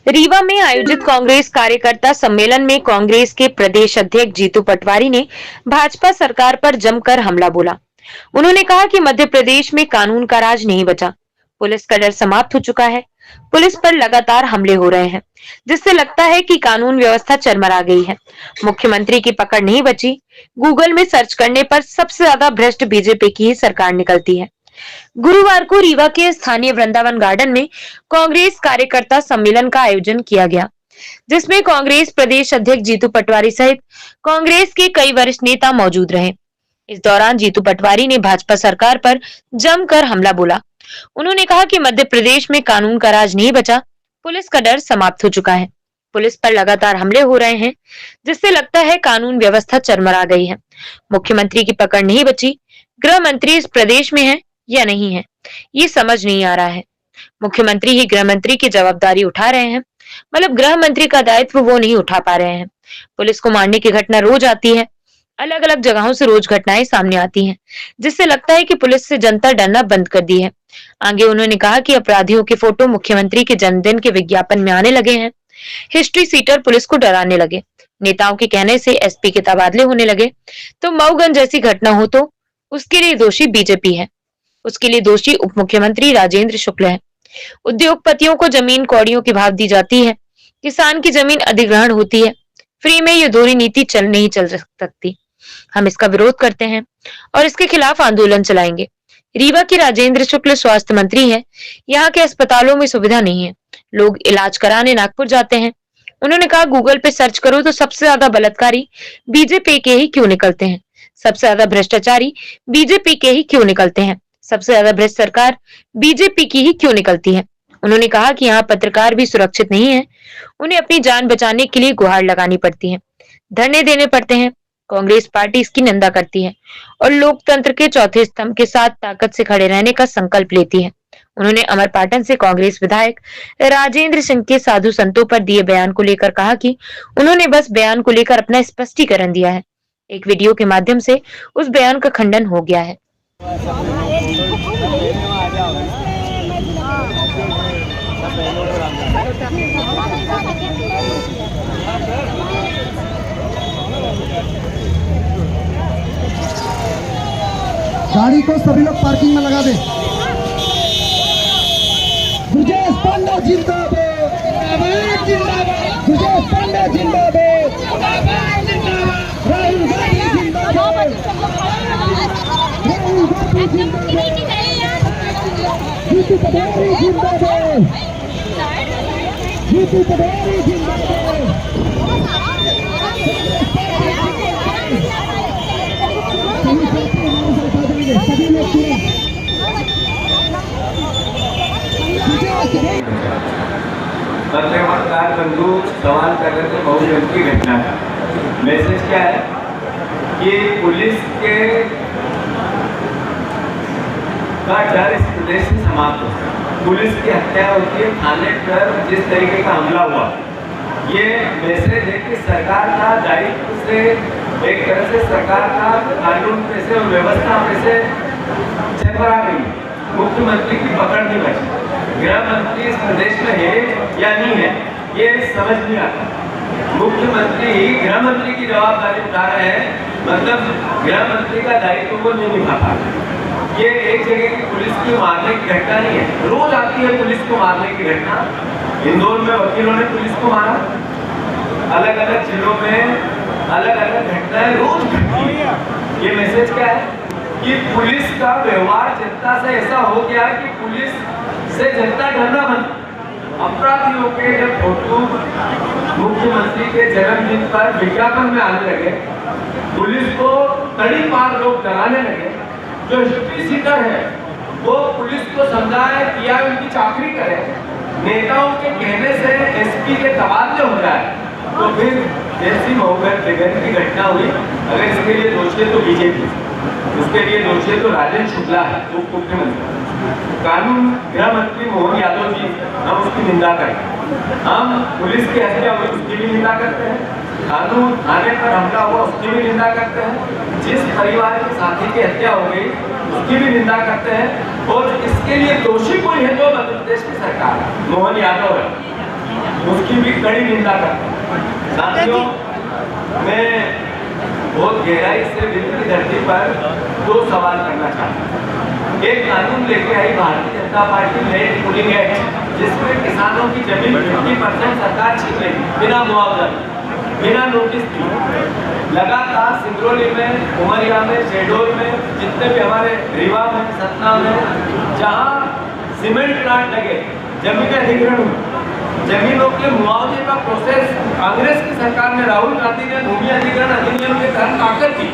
रीवा में आयोजित कांग्रेस कार्यकर्ता सम्मेलन में कांग्रेस के प्रदेश अध्यक्ष जीतू पटवारी ने भाजपा सरकार पर जमकर हमला बोला। उन्होंने कहा कि मध्य प्रदेश में कानून का राज नहीं बचा, पुलिस का डर समाप्त हो चुका है। पुलिस पर लगातार हमले हो रहे हैं, जिससे लगता है कि कानून व्यवस्था चरमरा गई है। मुख्यमंत्री की पकड़ नहीं बची। गूगल में सर्च करने पर सबसे ज्यादा भ्रष्ट बीजेपी की ही सरकार निकलती है। गुरुवार को रीवा के स्थानीय वृंदावन गार्डन में कांग्रेस कार्यकर्ता सम्मेलन का आयोजन किया गया, जिसमें कांग्रेस प्रदेश अध्यक्ष जीतू पटवारी सहित कांग्रेस के कई वरिष्ठ नेता मौजूद रहे। इस दौरान जीतू पटवारी ने भाजपा सरकार पर जमकर हमला बोला। उन्होंने कहा कि मध्य प्रदेश में कानून का राज नहीं बचा, पुलिस का डर समाप्त हो चुका है। पुलिस पर लगातार हमले हो रहे हैं, जिससे लगता है कानून व्यवस्था चरमरा गई है। मुख्यमंत्री की पकड़ नहीं बची। गृह मंत्री इस प्रदेश में है या नहीं है, ये समझ नहीं आ रहा है। मुख्यमंत्री ही गृह मंत्री की जवाबदारी उठा रहे हैं, मतलब गृह मंत्री का दायित्व वो नहीं उठा पा रहे हैं। पुलिस को मारने की घटना रोज आती है, अलग अलग जगहों से रोज घटनाएं सामने आती हैं, जिससे लगता है कि पुलिस से जनता डरना बंद कर दी है। आगे उन्होंने कहा कि अपराधियों के फोटो मुख्यमंत्री के जन्मदिन के विज्ञापन में आने लगे हैं। हिस्ट्री सीटर पुलिस को डराने लगे। नेताओं के कहने से एसपी के तबादले होने लगे। तो मऊगंज जैसी घटना हो तो उसके लिए दोषी बीजेपी है, उसके लिए दोषी उप मुख्यमंत्री राजेंद्र शुक्ल है। उद्योगपतियों को जमीन कौड़ियों के भाव दी जाती है, किसान की जमीन अधिग्रहण होती है। फ्री में ये दोहरी नीति नहीं चल सकती। हम इसका विरोध करते हैं और इसके खिलाफ आंदोलन चलाएंगे। रीवा के राजेंद्र शुक्ल स्वास्थ्य मंत्री हैं। यहाँ के अस्पतालों में सुविधा नहीं है, लोग इलाज कराने नागपुर जाते हैं। उन्होंने कहा गूगल पे सर्च करो तो सबसे ज्यादा बलात्कारी बीजेपी के ही क्यों निकलते हैं, सबसे ज्यादा भ्रष्टाचारी बीजेपी के ही क्यों निकलते हैं, सबसे ज्यादा भ्रष्ट सरकार बीजेपी की ही क्यों निकलती है। उन्होंने कहा कि यहाँ पत्रकार भी सुरक्षित नहीं है, उन्हें अपनी जान बचाने के लिए गुहार लगानी पड़ती है, धरने देने पड़ते हैं। कांग्रेस पार्टी इसकी निंदा करती है और लोकतंत्र के चौथे स्तंभ के साथ ताकत से खड़े रहने का संकल्प लेती है। उन्होंने अमरपाटन से कांग्रेस विधायक राजेंद्र सिंह के साधु संतों पर दिए बयान को लेकर कहा कि उन्होंने बस बयान को लेकर अपना स्पष्टीकरण दिया है। एक वीडियो के माध्यम से उस बयान का खंडन हो गया है। गाड़ी को सभी लोग पार्किंग में लगा दे। ब्रजेश पांडे जिंदाबाद, ब्रजेश पांडे जिंदाबाद, राहुल गांधी जिंदाबाद, राहुल गांधी जिंदाबाद, जीतू पटवारी जिंदाबाद, जीतू पटवारी जिंदाबाद। पत्रकार बंधु सवाल कर रहे थे बहुजन की घटना का। मैसेज क्या है कि पुलिस के का डर इस प्रदेश से समाप्त हो। पुलिस की हत्या होती है, थाने पर जिस तरीके का हमला हुआ, ये मैसेज है कि सरकार का दायित्व से एक तरह से सरकार का कानून पे से और व्यवस्था पे से चरमरा गई। मुख्यमंत्री की पकड़ नहीं बची। गृह मंत्री इस प्रदेश में है या नहीं है, ये समझ नहीं आता। मुख्यमंत्री गृह मंत्री की जवाबदारी उठा रहे हैं, मतलब गृह मंत्री का दायित्व को नहीं निभा पा रहे। ये एक जगह की पुलिस को मारने की घटना नहीं है, रोज आती है पुलिस को मारने की घटना। इंदौर में वकीलों ने पुलिस को मारा, अलग अलग जिलों में अलग अलग घटनाएं रोज घटती है। ये मैसेज क्या है कि पुलिस का व्यवहार जनता से ऐसा हो गया कि पुलिस से जनता डरना बंद। अपराधियों के जब फोटो मुख्यमंत्री के जन्मदिन पर विज्ञापन में आने लगे, पुलिस को तड़ी पार लोग डराने लगे। जो हिस्ट्री सीटर है वो पुलिस को समझाए किया उनकी चाकरी करे, नेताओं के कहने से एसपी के तबादले हो जाए, तो फिर जैसी मऊगंज की घटना हुई, अगर इसके लिए दोषी तो बीजेपी, उसके लिए दोषी तो राजेंद्र शुक्ला है, उप मुख्यमंत्री। कानून गृह मंत्री मोहन यादव जी, हम उसकी निंदा करते। हम पुलिस की हत्या हुई उसकी भी निंदा करते हैं, कानून थाने पर हमला हुआ उसकी भी निंदा करते हैं, जिस परिवार के साथी की हत्या हो गई उसकी भी निंदा करते हैं। और इसके लिए दोषी कोई है तो मध्य प्रदेश की सरकार मोहन यादव है। उसकी भी कड़ी निंदा करता हूँ। साथियों, मैं बहुत गहराई से दिल्ली की धरती पर 2 सवाल करना चाहता हूँ। एक कानून लेके आई Bharatiya Janata party land pooling act, जिसमें किसानों की जमीन 50% सरकार छीन लेगी बिना मुआवजा, बिना नोटिस दिए। लगातार सिंगरौली में, उमरिया में, शहडोल में, जितने भी हमारे रीवा में, सतना में, जहाँ सीमेंट प्लांट लगे, जमीन अधिग्रहण हुई, जमीनों के मुआवजे का प्रोसेस कांग्रेस की सरकार ने, राहुल गांधी ने भूमि अधिग्रहण अधिनियम के तहत ताकत की,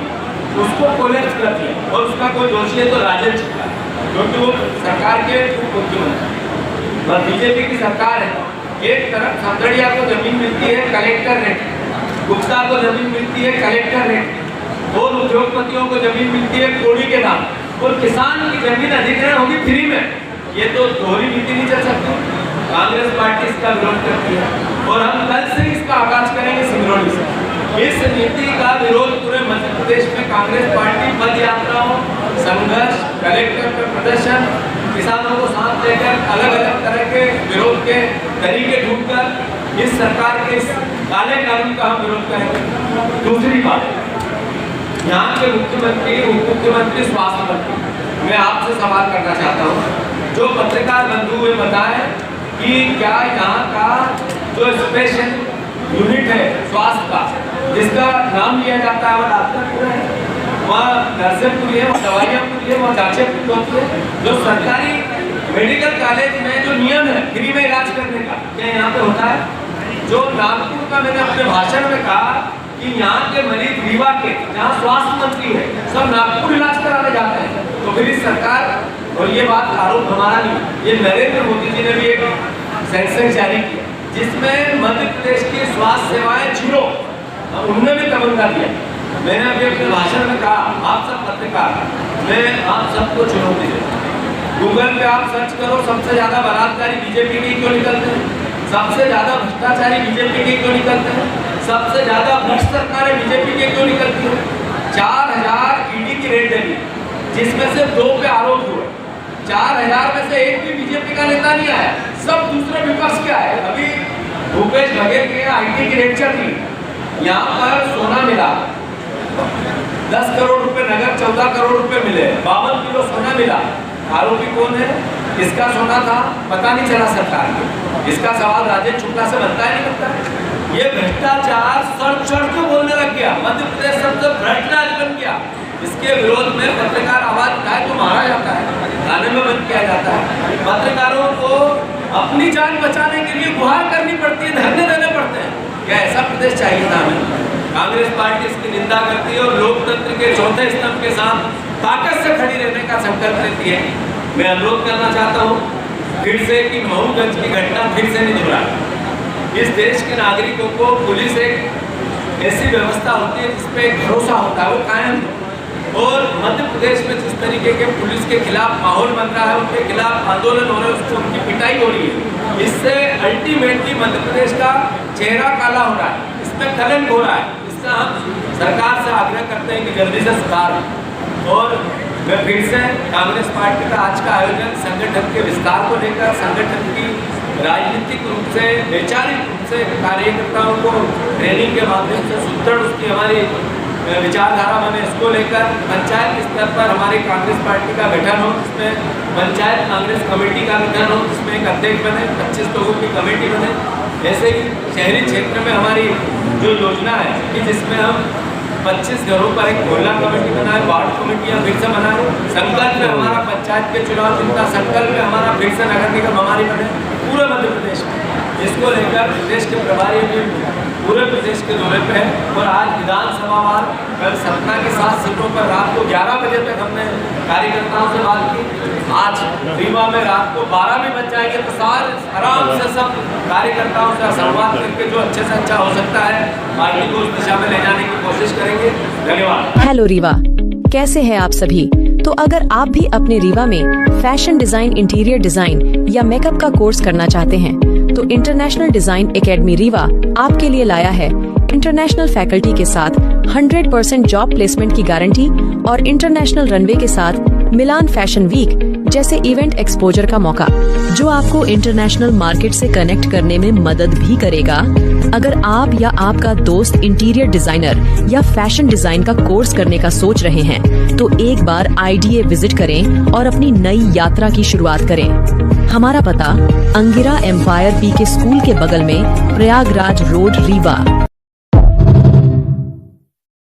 उसको कोलैप्स कर दिया। और उसका कोई दोषी है तो राजन छिका, क्योंकि वो सरकार के मुख्यमंत्री और बीजेपी की सरकार है। एक तरफ संगड़िया को जमीन मिलती है कलेक्टर रेट, गुप्ता को जमीन मिलती है कलेक्टर रेट, और उद्योगपतियों को जमीन मिलती है करोड़ी के दाम, और किसान की जमीन अधिग्रहण होगी फ्री में। ये तो दोहरी नीति नहीं चल सकती। कांग्रेस पार्टी इसका विरोध करती है और हम कल से इसका आगाज करेंगे सिंगरौली से। इस नीति का विरोध पूरे मध्य प्रदेश में कांग्रेस पार्टी पद यात्राओं, संघर्ष, कलेक्टर पर प्रदर्शन, किसानों को साथ लेकर अलग अलग तरह के विरोध के तरीके ढूंढकर इस सरकार के इस काले कानून का हम विरोध करेंगे। दूसरी बात, यहाँ के मुख्यमंत्री, उप मुख्यमंत्री, स्वास्थ्य मंत्री, मैं आपसे सवाल करना चाहता हूँ। जो पत्रकार बंधु हुए बताए कि क्या यहाँ का जो स्पेशल यूनिट है स्वास्थ्य का, जिसका नाम लिया जाता है, वह डॉक्टर पूरा है, वहाँ नर्सें पूरी है, वहाँ दवाइयाँ पूरी है, वहाँ जाँचें पूरी होती है। जो सरकारी मेडिकल कॉलेज में जो नियम है फ्री में इलाज करने का, क्या यहाँ पे होता है? जो नागपुर का मैंने अपने भाषण में कहा कि यहाँ के मरीज रीवा के, जहाँ स्वास्थ्य मंत्री है, सब नागपुर इलाज कराने जाते हैं। तो फिर इस सरकार, और ये बात आरोप हमारा नहीं, ये नरेंद्र मोदी जी ने भी एक सेंसस जारी किया जिसमें मध्य प्रदेश की स्वास्थ्य सेवाएं 0, उन्होंने भी तमन्ना दिया। मैंने अभी अपने भाषण में कहा, आप सब पत्रकार, मैं आप सबको चुनौती देता हूं, गूगल पे आप सर्च करो, सबसे ज्यादा बलात्कारी बीजेपी के क्यों निकलते हैं, सबसे ज्यादा भ्रष्टाचारी बीजेपी के क्यों निकलते हैं, सबसे ज्यादा भ्रष्ट सरकारें बीजेपी के क्यों निकलती है। 4000 ईडी की रेड डली, जिसमें से 2 पे आरोप हुए। 4000 में से एक भी बीजेपी का नेता नहीं आया, सब दूसरे विपक्ष के आए। अभी भूपेश बघेल के आईटी की रेड चल रही, यहाँ पर सोना मिला 10 करोड़ रुपए नगद, 14 करोड़ रुपए मिले, 52 किलो सोना मिला। आरोपी कौन है, किसका सोना था, पता नहीं चला सरकार को। इसका सवाल राजेश शुक्ला से बनता है, नहीं बनता? ये भ्रष्टाचार सर चढ़ के बोलने लग गया, मध्य प्रदेश सबसे भ्रष्ट राज्य बन गया। इसके विरोध में पत्रकार आवाज उठाए तो मारा जाता है, थाने में बंद किया जाता है। पत्रकारों को अपनी जान बचाने के लिए गुहार करनी पड़ती है, धरने देने पड़ते हैं। क्या ऐसा प्रदेश चाहिए था हमें? कांग्रेस पार्टी इसकी निंदा करती है और लोकतंत्र के चौथे स्तंभ के साथ ताकत से खड़ी रहने का संकल्प लेती है। मैं अनुरोध करना चाहता हूँ फिर से कि महूगंज की घटना फिर से नहीं दोहराए। इस देश के नागरिकों को पुलिस एक ऐसी व्यवस्था होती है जिसपे भरोसा होता है, वो कायम। और मध्य प्रदेश में जिस तरीके के पुलिस के खिलाफ माहौल बन रहा है, उनके खिलाफ आंदोलन हो रहे हैं, उसको उनकी पिटाई हो रही है, इससे अल्टीमेटली मध्य प्रदेश का चेहरा काला हो रहा है, इसमें कलंक हो रहा है। इसका हम सरकार से आग्रह करते हैं कि जल्दी से सुधार। और मैं फिर से कांग्रेस पार्टी का आज का आयोजन संगठन के विस्तार को लेकर, संगठन की राजनीतिक रूप से, वैचारिक रूप से कार्यकर्ताओं को ट्रेनिंग के माध्यम से सुदृढ़ उसकी हमारी विचारधारा बने, इसको लेकर पंचायत स्तर पर हमारी कांग्रेस पार्टी का गठन हो, जिसमें पंचायत कांग्रेस कमेटी का गठन हो, जिसमें एक अध्यक्ष बने, 25 लोगों की कमेटी बने। ऐसे ही शहरी क्षेत्र में हमारी जो योजना है कि जिसमें हम 25 घरों पर एक मोहल्ला कमेटी बनाए, वार्ड कमेटियाँ फिर से बनाए। संकल्प में हमारा पंचायत के चुनाव जितना, संकल्प में हमारा फिर से नगर निगम हमारी बने पूरे मध्य प्रदेश में। इसको लेकर प्रदेश के प्रभारी भी पूरे प्रदेश के दौरे पे है। और आज विधानसभावार कल सतना की 7 सीटों पर रात को 11 बजे तक हमने कार्यकर्ताओं से बात की। आज रीवा में रात को 12 भी बज जाएंगे तो सारे आराम से सब कार्यकर्ताओं से संवाद करके जो अच्छे से अच्छा हो सकता है पार्टी को उस दिशा में ले जाने की कोशिश करेंगे। धन्यवाद। हेलो रीवा, कैसे हैं आप सभी? तो अगर आप भी अपने रीवा में फैशन डिजाइन, इंटीरियर डिजाइन या मेकअप का कोर्स करना चाहते हैं तो इंटरनेशनल डिजाइन एकेडमी रीवा आपके लिए लाया है इंटरनेशनल फैकल्टी के साथ 100% जॉब प्लेसमेंट की गारंटी और इंटरनेशनल रनवे के साथ मिलान फैशन वीक जैसे इवेंट एक्सपोजर का मौका। जो आपको इंटरनेशनल मार्केट से कनेक्ट करने में मदद भी करेगा। अगर आप या आपका दोस्त इंटीरियर डिजाइनर या फैशन डिजाइन का कोर्स करने का सोच रहे हैं, तो एक बार IDA विजिट करें और अपनी नई यात्रा की शुरुआत करें। हमारा पता अंगिरा एम्पायर PK स्कूल के बगल में, प्रयागराज रोड, रीवा।